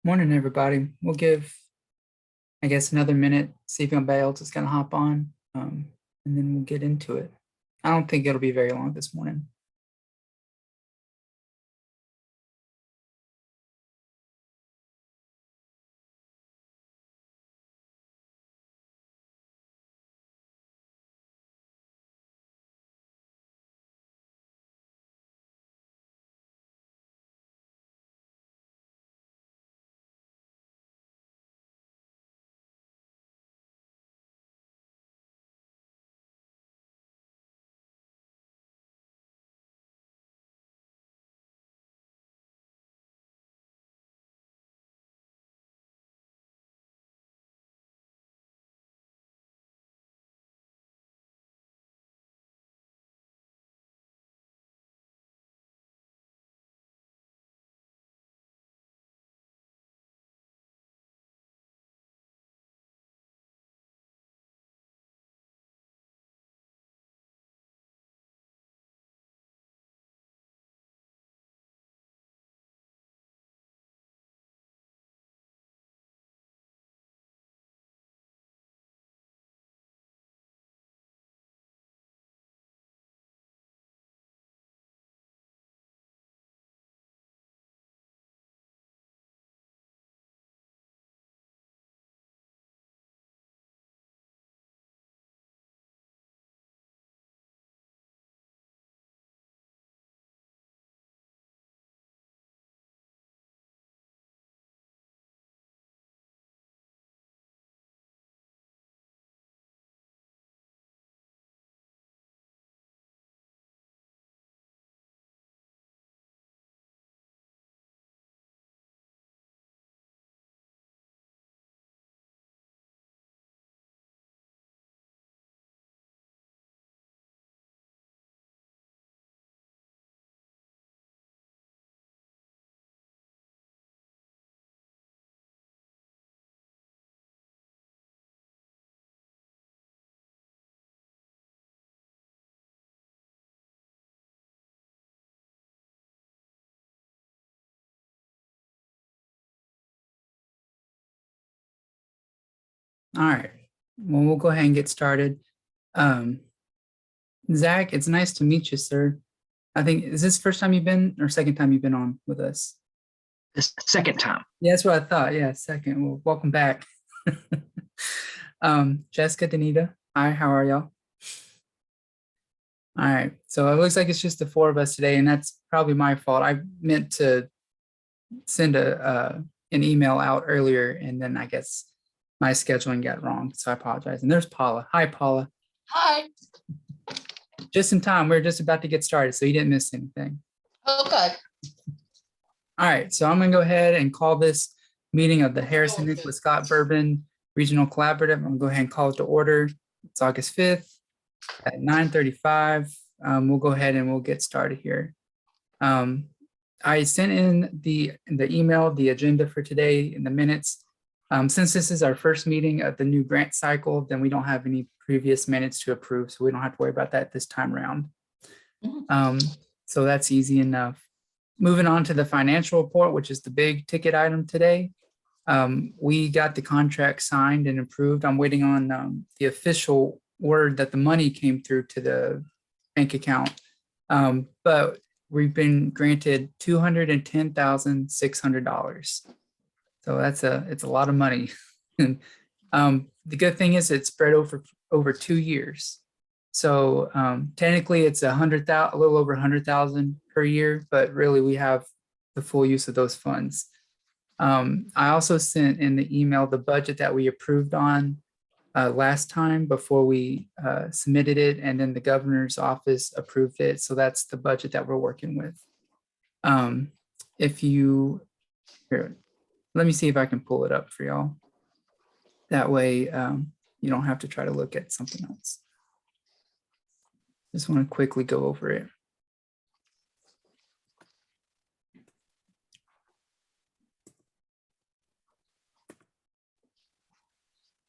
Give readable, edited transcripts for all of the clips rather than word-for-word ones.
Morning, everybody. We'll give, I guess, another minute, see if anybody else is going to hop on, and then we'll get into it. I don't think it'll be very long this morning. All right, well, we'll go ahead and get started. Zach, it's nice to meet you, sir. I think, is this the first time you've been, or second time you've been on with us? This second time. Yeah, that's what I thought. Yeah, second. Well, welcome back. Jessica, Danita, hi, how are y'all? All right, so it looks like it's just the four of us today, and that's probably my fault. I meant to send an email out earlier, and then I guess my scheduling got wrong, so I apologize. And there's Paula. Hi, Paula. Hi. Just in time. We're just about to get started, so you didn't miss anything. Okay. All right, so I'm gonna go ahead and call this meeting of the Harrison Nicholas Scott Bourbon Regional Collaborative. I'm gonna go ahead and call it to order. It's August 5th at 9:35. We'll go ahead and we'll get started here. I sent in the email, the agenda for today in the minutes. Since this is our first meeting of the new grant cycle, then we don't have any previous minutes to approve, so we don't have to worry about that this time around. So that's easy enough. Moving on to the financial report, which is the big ticket item today. We got the contract signed and approved. I'm waiting on the official word that the money came through to the bank account. But we've been granted $210,600. So it's a lot of money. And the good thing is it's spread over 2 years. So technically it's a little over 100,000 per year, but really we have the full use of those funds. I also sent in the email the budget that we approved on last time before we submitted it, and then the governor's office approved it. So that's the budget that we're working with. Here, let me see if I can pull it up for y'all. That way you don't have to try to look at something else. Just want to quickly go over it.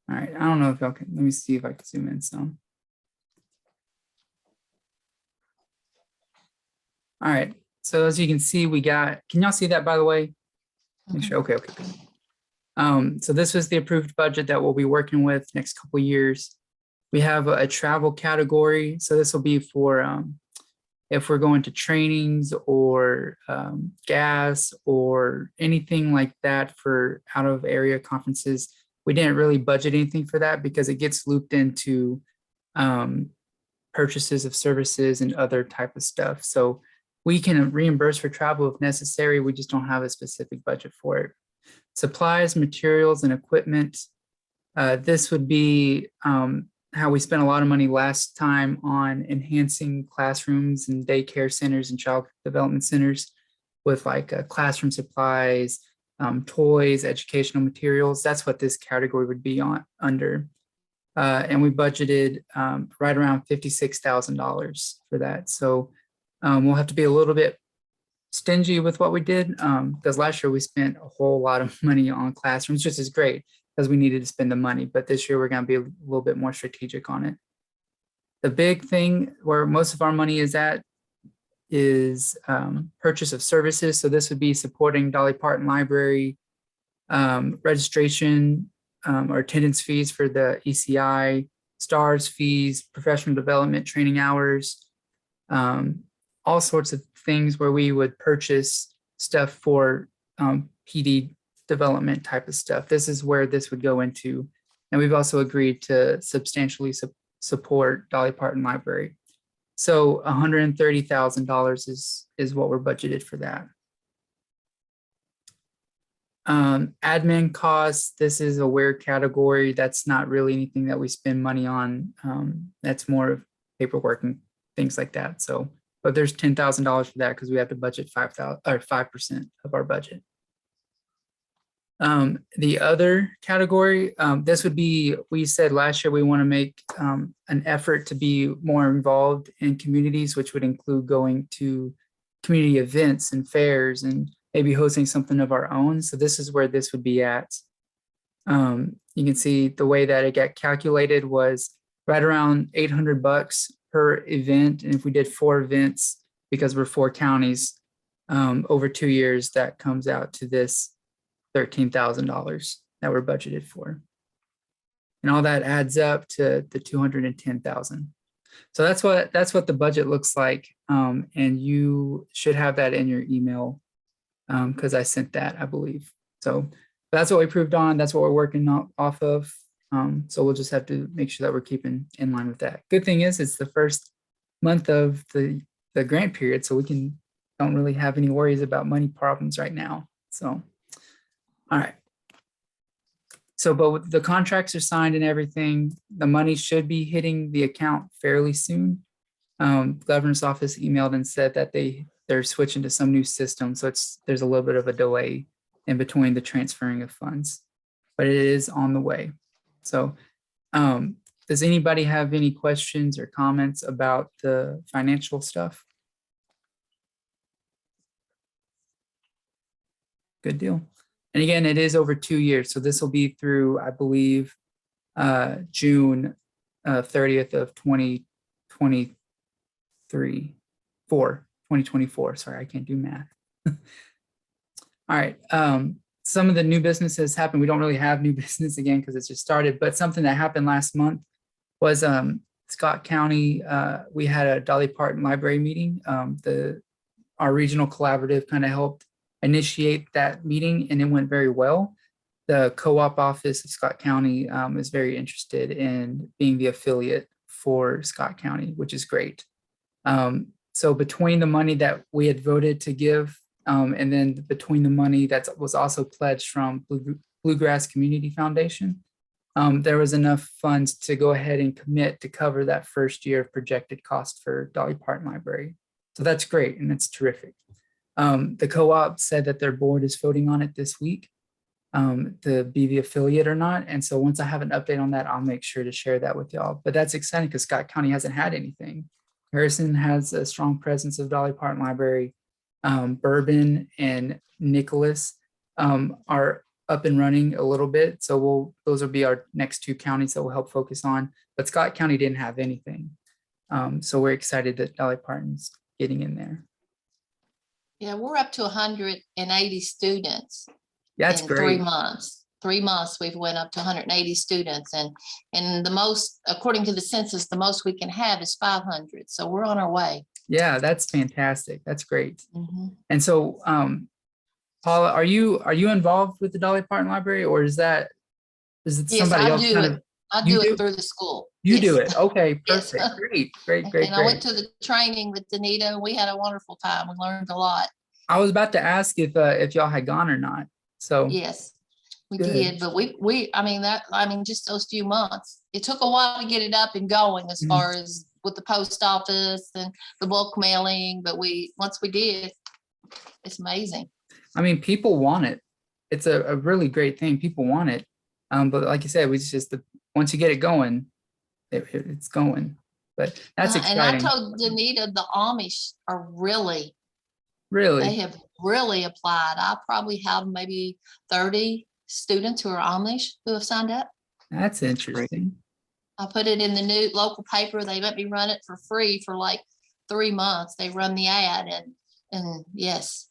All right, I don't know if y'all can, let me see if I can zoom in some. All right, so as you can see, we got, can y'all see that, by the way? Make sure, okay. So this was the approved budget that we'll be working with next couple of years. We have a travel category, so this will be for if we're going to trainings or gas or anything like that for out of area conferences. We didn't really budget anything for that because it gets looped into purchases of services and other type of stuff. So we can reimburse for travel if necessary. We just don't have a specific budget for it. Supplies, materials, and equipment. This would be how we spent a lot of money last time on enhancing classrooms and daycare centers and child development centers with like classroom supplies, toys, educational materials. That's what this category would be on under. And we budgeted right around $56,000 for that. So we'll have to be a little bit stingy with what we did because last year we spent a whole lot of money on classrooms, which is great because we needed to spend the money. But this year we're going to be a little bit more strategic on it. The big thing where most of our money is at is purchase of services. So this would be supporting Dolly Parton Library, registration or attendance fees for the ECI, STARS fees, professional development training hours, all sorts of things where we would purchase stuff for PD development type of stuff. This is where this would go into. And we've also agreed to substantially support Dolly Parton Library. So $130,000 is what we're budgeted for that. Admin costs, this is a weird category. That's not really anything that we spend money on. That's more of paperwork and things like that. So, but there's $10,000 for that because we have to budget 5% of our budget. The other category, this would be, we said last year we want to make an effort to be more involved in communities, which would include going to community events and fairs and maybe hosting something of our own. So this is where this would be at. You can see the way that it got calculated was right around $800 per event. And if we did 4 events, because we're 4 counties over 2 years, that comes out to this $13,000 that we're budgeted for. And all that adds up to the $210,000. So that's what the budget looks like. And you should have that in your email because I sent that, I believe. So that's what we proved on. That's what we're working off of. So we'll just have to make sure that we're keeping in line with that. Good thing is it's the first month of the grant period, so we don't really have any worries about money problems right now. So, all right. So, but the contracts are signed and everything. The money should be hitting the account fairly soon. Governor's office emailed and said that they're switching to some new system, so there's a little bit of a delay in between the transferring of funds, but it is on the way. So does anybody have any questions or comments about the financial stuff? Good deal. And again, it is over 2 years. So this will be through, I believe, June 30th of 2024. Sorry, I can't do math. All right. Some of the new businesses happened. We don't really have new business again because it's just started, but something that happened last month was Scott County. We had a Dolly Parton Library meeting. Our regional collaborative kind of helped initiate that meeting, and it went very well. The co-op office of Scott County is very interested in being the affiliate for Scott County, which is great. So between the money that we had voted to give and then between the money that was also pledged from Bluegrass Community Foundation, there was enough funds to go ahead and commit to cover that first year of projected cost for Dolly Parton Library. So that's great and it's terrific. The co-op said that their board is voting on it this week to be the affiliate or not. And so once I have an update on that, I'll make sure to share that with y'all. But that's exciting because Scott County hasn't had anything. Harrison has a strong presence of Dolly Parton Library. Bourbon and Nicholas are up and running a little bit. So those will be our next 2 counties that we'll help focus on. But Scott County didn't have anything. So we're excited that Dolly Parton's getting in there. Yeah, we're up to 180 students Yeah, that's in great. 3 months. 3 months, we've went up to 180 students, and the most, according to the census, the most we can have is 500. So we're on our way. Yeah, that's fantastic. That's great. Mhm. And so, Paula, are you involved with the Dolly Parton Library, or is it Yes, somebody I else do kind it. of? I You do do? it through the school. You Yes. do it. Okay, Yes. perfect. Great. And I went to the training with Danita, and we had a wonderful time. We learned a lot. I was about to ask if y'all had gone or not. So Yes, we Good. did, but I mean, just those few months. It took a while to get it up and going as Mhm. far as with the post office and the bulk mailing, but once we did, it's amazing. I mean, people want it. It's a really great thing. People want it. But like you said, once you get it going, it's going. But that's And I exciting. told Danita, the Amish are they Really, have really applied. I probably have maybe 30 students who are Amish who have signed up. that's interesting. I put it in the new local paper. They let me run it for free for like 3 months. They run the ad and yes.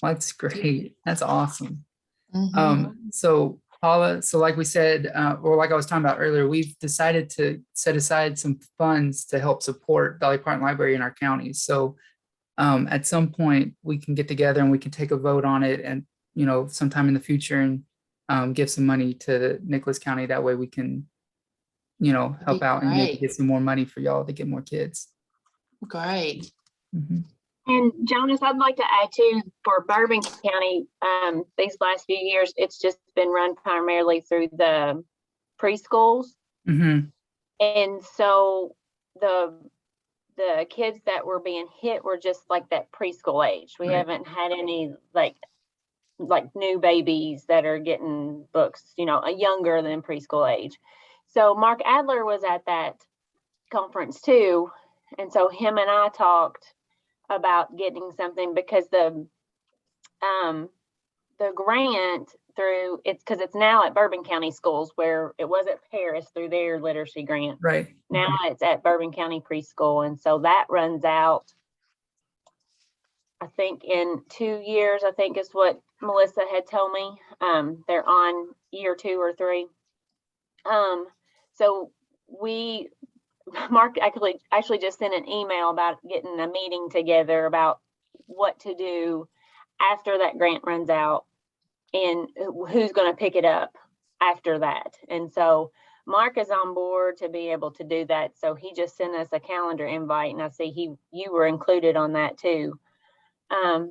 That's great. That's awesome. Mhm. So Paula, so like we said, or like I was talking about earlier, we've decided to set aside some funds to help support Dolly Parton Library in our counties. So at some point we can get together and we can take a vote on it, and sometime in the future, and give some money to Nicholas County. That way we can help be out and maybe great. get some more money for y'all to get more kids. Great. Mhm. And Jonas, I'd like to add too, for Bourbon County, these last few years, it's just been run primarily through the preschools. Mhm. And so the kids that were being hit were just like that preschool age. We Right. haven't had any like new babies that are getting books, younger than preschool age. So Mark Adler was at that conference too. And so him and I talked about getting something, because the grant through because it's now at Bourbon County Schools, where it was at Paris through their literacy grant. Right. Now it's at Bourbon County Preschool. And so that runs out, I think, in 2 years, I think is what Melissa had told me. They're on year 2 or 3. So Mark actually just sent an email about getting a meeting together about what to do after that grant runs out and who's going to pick it up after that. And so Mark is on board to be able to do that. So he just sent us a calendar invite, and I see you were included on that too.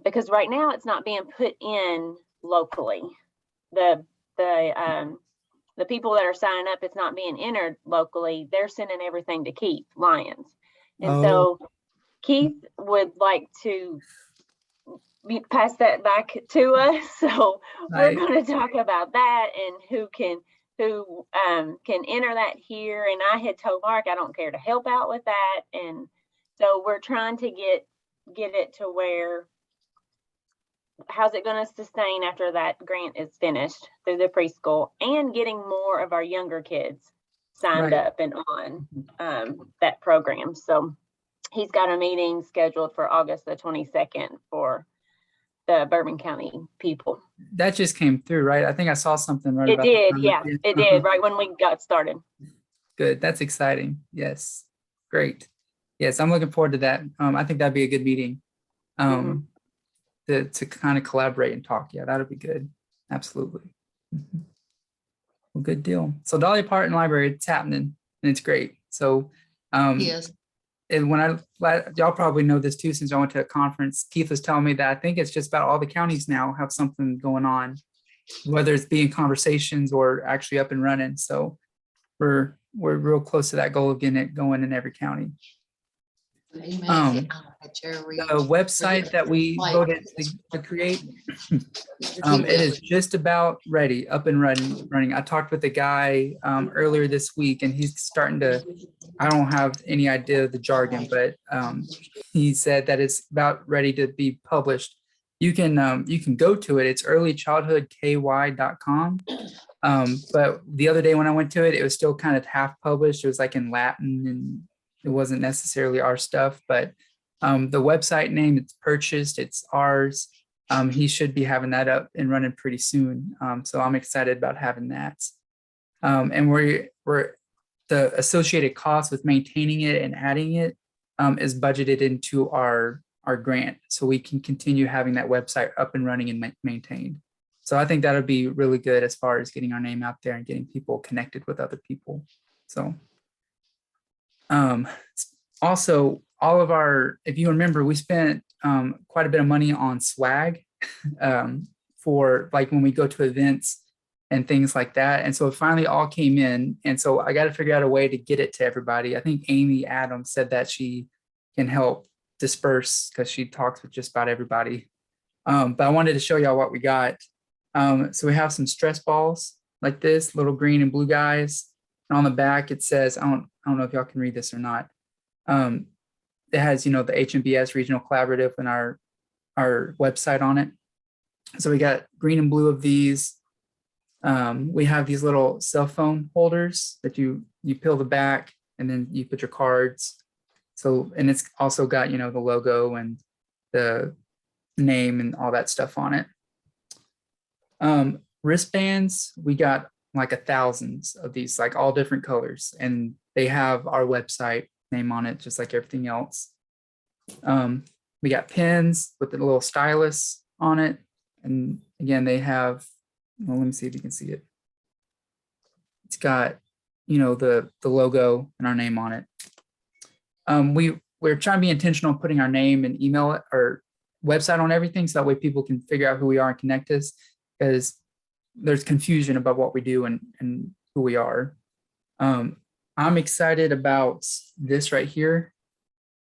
Because right now it's not being put in locally. The people that are signing up, it's not being entered locally. They're sending everything to Keith Lyons. And so Keith would like to pass that back to us. So Right. we're going to talk about that and who can enter that here. And I had told Mark I don't care to help out with that. And so we're trying to get it to where, how's it going to sustain after that grant is finished through the preschool, and getting more of our younger kids signed Right. up and on that program. So he's got a meeting scheduled for August the 22nd for the Bourbon County people. That just came through, right? I think I saw something right It about did, that. yeah, it did, right when we got started. Good. That's exciting. Yes. Great. Yes, I'm looking forward to that. I think that'd be a good meeting. To kind of collaborate and talk. Yeah, that'll be good. Absolutely. Mhm. Well, good deal. So Dolly Parton Library, it's happening and it's great. So Yes. and y'all probably know this too, since I went to a conference, Keith was telling me that I think it's just about all the counties now have something going on, whether it's being conversations or actually up and running. So we're real close to that goal of getting it going in every county. Amen. The website that we voted to create, it is just about ready, up and running. I talked with a guy earlier this week, and he's starting to, I don't have any idea of the jargon, but he said that it's about ready to be published. You can go to it. It's earlychildhoodky.com. But the other day when I went to it, it was still kind of half published. It was like in Latin, and it wasn't necessarily our stuff, but the website name, it's purchased, it's ours. He should be having that up and running pretty soon. So I'm excited about having that. And we're the associated cost with maintaining it and adding it is budgeted into our grant, so we can continue having that website up and running and maintained. So I think that'll be really good as far as getting our name out there and getting people connected with other people. So also all of our, if you remember, we spent quite a bit of money on swag for like when we go to events and things like that. And so it finally all came in. And so I got to figure out a way to get it to everybody. I think Amy Adams said that she can help disperse because she talks with just about everybody. But I wanted to show y'all what we got. So we have some stress balls like this, little green and blue guys. And on the back, it says, I don't know if y'all can read this or not. It has, the HMBS Regional Collaborative and our website on it. So we got green and blue of these. We have these little cell phone holders that you peel the back and then you put your cards. So, and it's also got, the logo and the name and all that stuff on it. Wristbands, we got like thousands of these, like all different colors, and they have our website name on it, just like everything else. We got pins with the little stylus on it. And again, they have, well, let me see if you can see it. It's got, the logo and our name on it. We're trying to be intentional putting our name and email or website on everything, so that way people can figure out who we are and connect us, because there's confusion about what we do and who we are. I'm excited about this right here,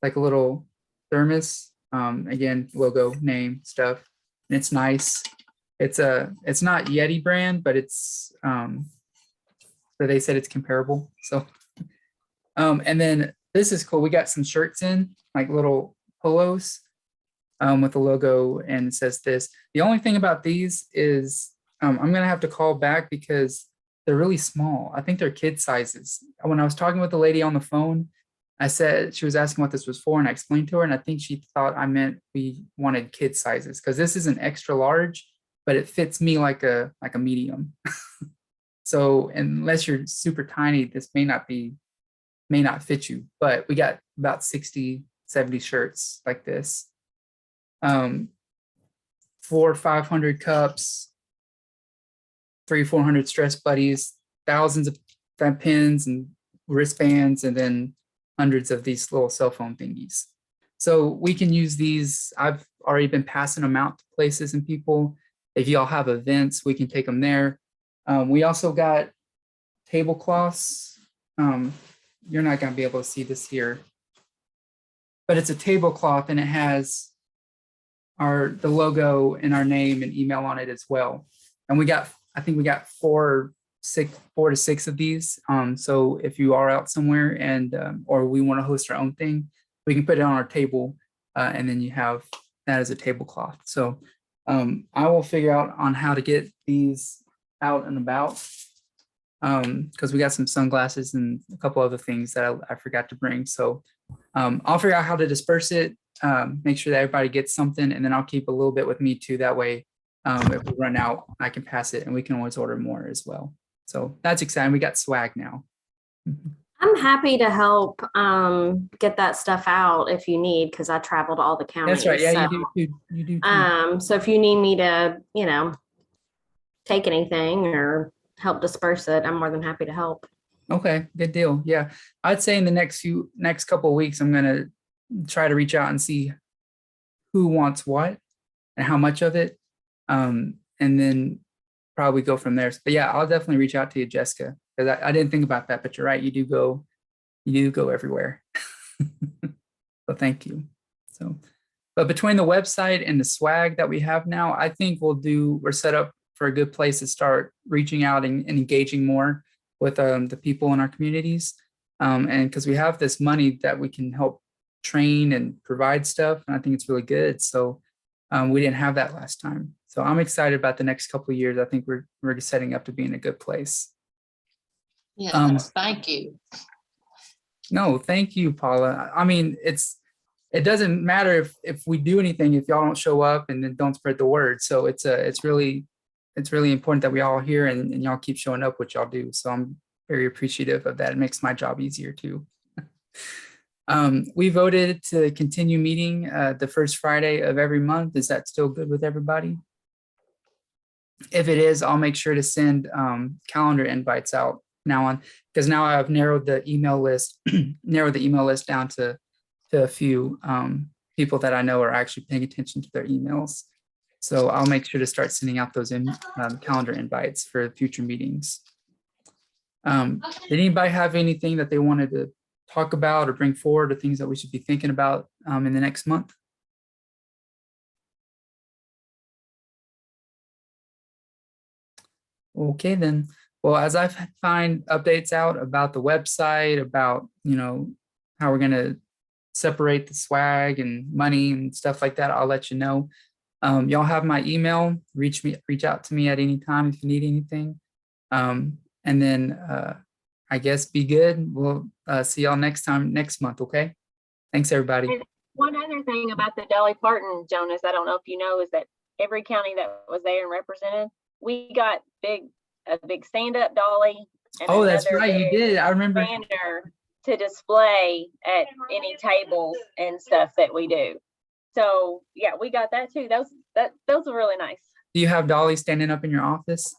like a little thermos. Again, logo, name, stuff, and it's nice. It's not Yeti brand, but it's but they said it's comparable. So, and then this is cool. We got some shirts in, like little polos with the logo, and it says this. The only thing about these is I'm gonna have to call back because they're really small. I think they're kid sizes. When I was talking with the lady on the phone, I said, she was asking what this was for, and I explained to her, and I think she thought I meant we wanted kid sizes, because this is an extra large, but it fits me like a medium. So unless you're super tiny, this may not fit you, but we got about 60, 70 shirts like this. 400 or 500 cups, 300-400 stress buddies, thousands of pins and wristbands, and then hundreds of these little cell phone thingies. So we can use these. I've already been passing them out to places and people. If y'all have events, we can take them there. We also got tablecloths. You're not going to be able to see this here, but it's a tablecloth, and it has the logo and our name and email on it as well. And I think we got 4 to 6 of these. So if you are out somewhere and or we want to host our own thing, we can put it on our table, and then you have that as a tablecloth. So I will figure out on how to get these out and about, because we got some sunglasses and a couple other things that I forgot to bring. So I'll figure out how to disperse it, make sure that everybody gets something, and then I'll keep a little bit with me too. That way, if we run out, I can pass it, and we can always order more as well. So that's exciting. We got swag now. I'm happy to help get that stuff out if you need, because I travel to all the counties. That's right. Yeah, so, you do too. So if you need me to, take anything or help disperse it, I'm more than happy to help. Okay, good deal. Yeah, I'd say in the next couple of weeks, I'm gonna try to reach out and see who wants what and how much of it, and then probably go from there. But yeah, I'll definitely reach out to you, Jessica, because I didn't think about that. But you're right, you do go everywhere. So thank you. So, but between the website and the swag that we have now, I think we're set up for a good place to start reaching out and engaging more with the people in our communities. And because we have this money that we can help train and provide stuff, and I think it's really good. So we didn't have that last time. So I'm excited about the next couple of years. I think we're setting up to be in a good place. Yes, thank you. No, thank you, Paula. I mean, it's it doesn't matter if we do anything, if y'all don't show up and then don't spread the word. So it's really important that we all hear and y'all keep showing up, which y'all do. So I'm very appreciative of that. It makes my job easier too. We voted to continue meeting the first Friday of every month. Is that still good with everybody? If it is, I'll make sure to send calendar invites out now on, because now I've narrowed the email list, down to a few people that I know are actually paying attention to their emails. So I'll make sure to start sending out those calendar invites for future meetings. Did anybody have anything that they wanted to talk about or bring forward, or things that we should be thinking about in the next month? Okay, then. Well, as I find updates out about the website, about, how we're going to separate the swag and money and stuff like that, I'll let you know. Y'all have my email. Reach out to me at any time if you need anything. And then I guess be good. We'll see y'all next month. Okay. Thanks, everybody. And one other thing about the Dolly Parton, Jonas, I don't know if you know, is that every county that was there and represented, we got a big stand-up dolly. And Oh, that's another right. You big did. I remember. banner to display at any tables and stuff that we do. So yeah, we got that too. Those are really nice. Do you have Dolly standing up in your office?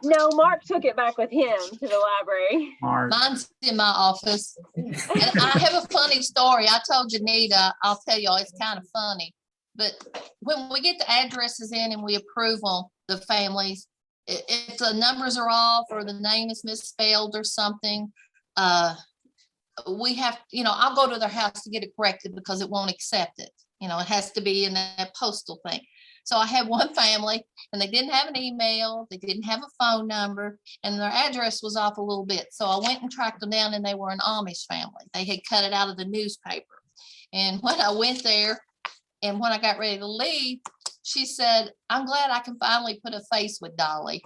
No, Mark took it back with him to the library. Mark. Mine's in my office. And I have a funny story. I told Janita, I'll tell y'all, it's kind of funny. But when we get the addresses in and we approve them, the families, if the numbers are off or the name is misspelled or something, we have, I'll go to their house to get it corrected because it won't accept it. It has to be in that postal thing. So I had one family and they didn't have an email, they didn't have a phone number, and their address was off a little bit. So I went and tracked them down, and they were an Amish family. They had cut it out of the newspaper. And when I went there and when I got ready to leave, she said, "I'm glad I can finally put a face with Dolly."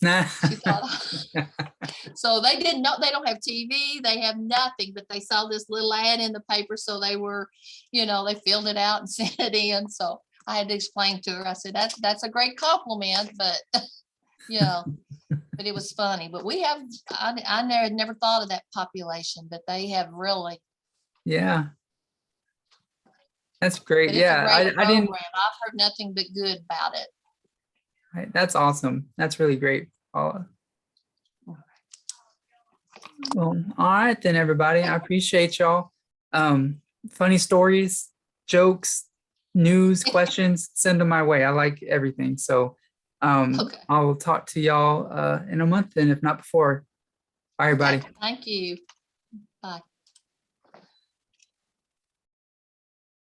She thought, so they didn't know, they don't have TV, they have nothing, but they saw this little ad in the paper. So they were, they filled it out and sent it in. So I had to explain to her, I said, that's a great compliment, but but it was funny. But we have, I never thought of that population, but they have really. Yeah. That's great. But it's a Yeah. great I didn't. program. I've heard nothing but good about it. Right, that's awesome. That's really great, Paula. Well, all right then, everybody. I appreciate y'all. Funny stories, jokes, news, questions, send them my way. I like everything. So Okay. I will talk to y'all in a month, then, if not before. Bye, everybody. Thank you. Bye.